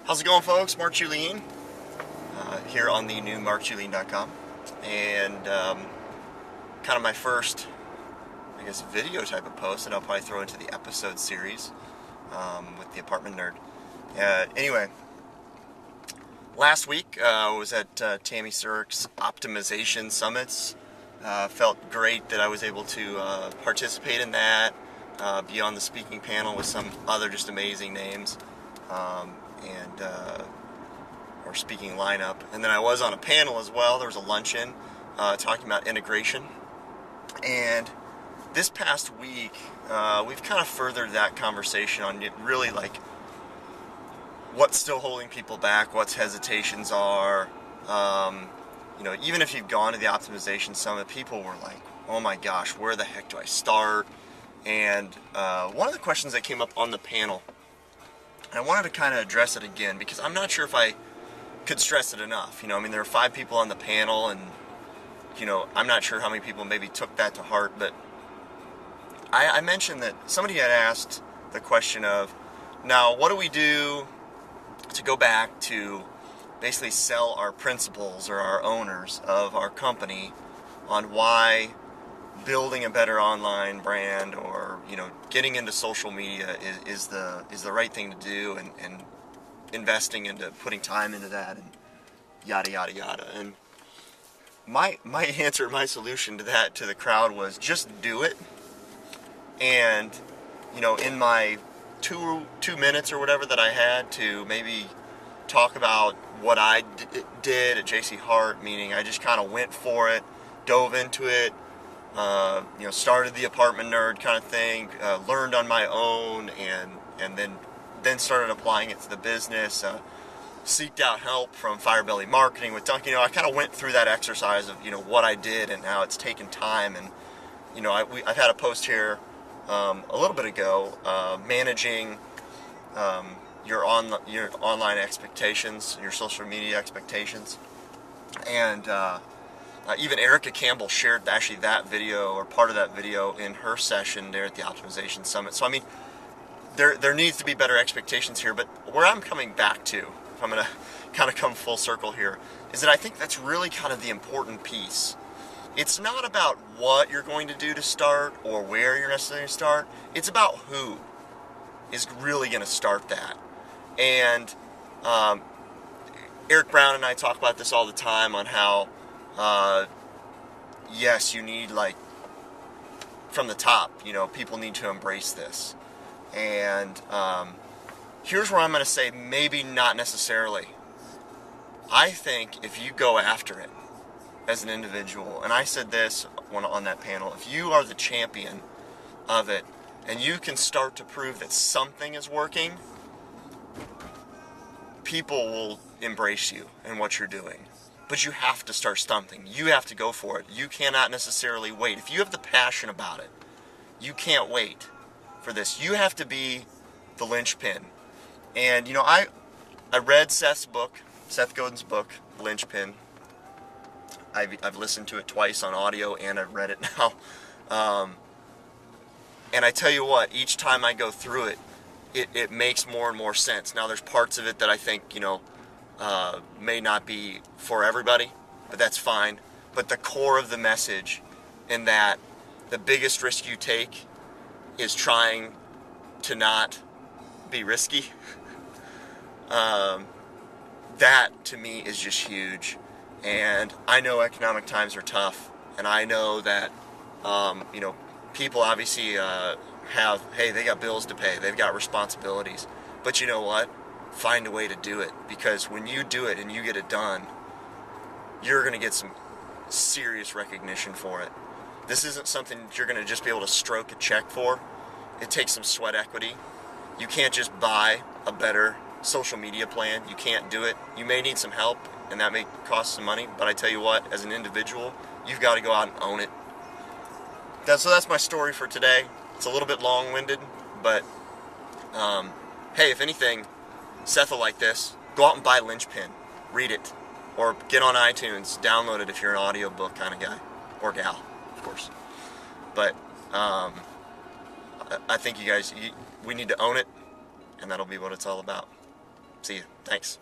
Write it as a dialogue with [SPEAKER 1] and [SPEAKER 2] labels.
[SPEAKER 1] How's it going, folks? Mark Juleen here on the new markjuleen.com, and kind of my first, I guess, video type of post that I'll probably throw into the episode series with the apartment nerd. Anyway, last week I was at Tammy Sirk's optimization summits. Felt great that I was able to participate in that, be on the speaking panel with some other just amazing names. Or speaking lineup, and then I was on a panel as well. There was a luncheon talking about integration, and this past week we've kind of furthered that conversation on really like what's still holding people back, what's hesitations are. Even if you've gone to the optimization summit, people were like, oh my gosh, where the heck do I start? And one of the questions that came up on the panel, and I wanted to kind of address it again because I'm not sure if I could stress it enough. There were 5 people on the panel, and I'm not sure how many people maybe took that to heart, but I mentioned that somebody had asked the question of, now what do we do to go back to basically sell our principals or our owners of our company on why building a better online brand or getting into social media is the right thing to do, and investing into putting time into that, and yada yada yada. And my answer, my solution to that, to the crowd, was just do it. And in my two minutes or whatever that I had to maybe talk about what I did at JC Hart, meaning I just kind of went for it, dove into it, started the apartment nerd kind of thing, learned on my own, and then started applying it to the business, seeked out help from Firebelly Marketing with Duncan. I kind of went through that exercise of what I did and how it's taken time. And I've had a post here a little bit ago, managing your online expectations, your social media expectations, and even Erica Campbell shared actually that video, or part of that video, in her session there at the Optimization Summit. So there needs to be better expectations here, but where I'm coming back to, if I'm going to kind of come full circle here, is that I think that's really kind of the important piece. It's not about what you're going to do to start or where you're necessarily going to start. It's about who is really going to start that. And Eric Brown and I talk about this all the time on how, yes, you need, like, from the top, people need to embrace this. And here's where I'm going to say maybe not necessarily. I think if you go after it as an individual, and I said this on that panel, if you are the champion of it and you can start to prove that something is working, people will embrace you and what you're doing. But you have to start something. You have to go for it. You cannot necessarily wait. If you have the passion about it, you can't wait for this. You have to be the linchpin. And I read Seth Godin's book, Linchpin. I've listened to it twice on audio, and I've read it now. And I tell you what, each time I go through it, it makes more and more sense. Now there's parts of it that I think may not be for everybody, but that's fine. But the core of the message, in that the biggest risk you take is trying to not be risky. That to me is just huge. And I know economic times are tough, and I know that people obviously they got bills to pay, they've got responsibilities. But you know what? Find a way to do it, because when you do it and you get it done, you're going to get some serious recognition for it. This isn't something you're going to just be able to stroke a check for. It takes some sweat equity. You can't just buy a better social media plan. You can't do it. You may need some help, and that may cost some money, but I tell you what, as an individual, you've got to go out and own it. So that's my story for today. It's a little bit long-winded, but hey, if anything, Seth will like this. Go out and buy Linchpin. Read it. Or get on iTunes, download it if you're an audiobook kind of guy. Or gal, of course. But I think you guys, we need to own it, and that'll be what it's all about. See you. Thanks.